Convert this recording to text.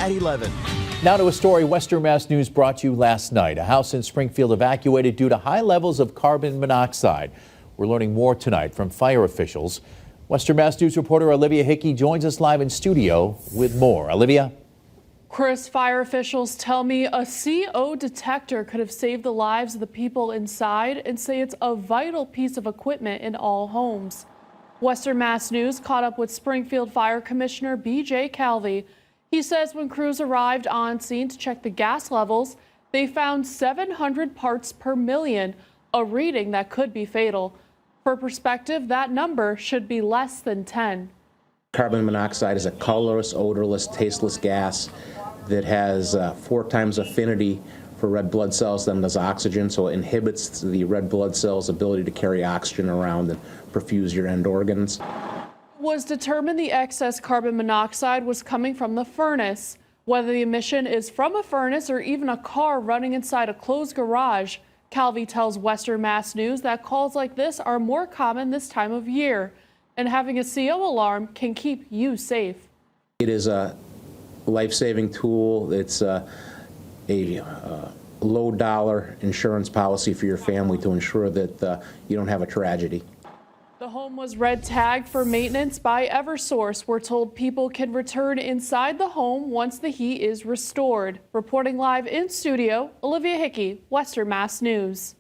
at 11. Now to a story Western Mass News brought you last night. A house in Springfield evacuated due to high levels of carbon monoxide. We're learning more tonight from fire officials. Western Mass News reporter Olivia Hickey joins us live in studio with more. Olivia? Chris, fire officials tell me a CO detector could have saved the lives of the people inside and say it's a vital piece of equipment in all homes. Western Mass News caught up with Springfield Fire Commissioner B.J. Calvi. He says when crews arrived on scene to check the gas levels, they found 700 parts per million, a reading that could be fatal. For perspective, that number should be less than 10. Carbon monoxide is a colorless, odorless, tasteless gas that has 4 times affinity for red blood cells than does oxygen, so it inhibits the red blood cells' ability to carry oxygen around and perfuse your end organs. Was determined the excess carbon monoxide was coming from the furnace. Whether the emission is from a furnace or even a car running inside a closed garage, Calvi tells Western Mass News that calls like this are more common this time of year, and having a CO alarm can keep you safe. It is a life-saving tool. It's a low-dollar insurance policy for your family to ensure that you don't have a tragedy. The home was red tagged for maintenance by Eversource. We're told people can return inside the home once the heat is restored. Reporting live in studio, Olivia Hickey, Western Mass News.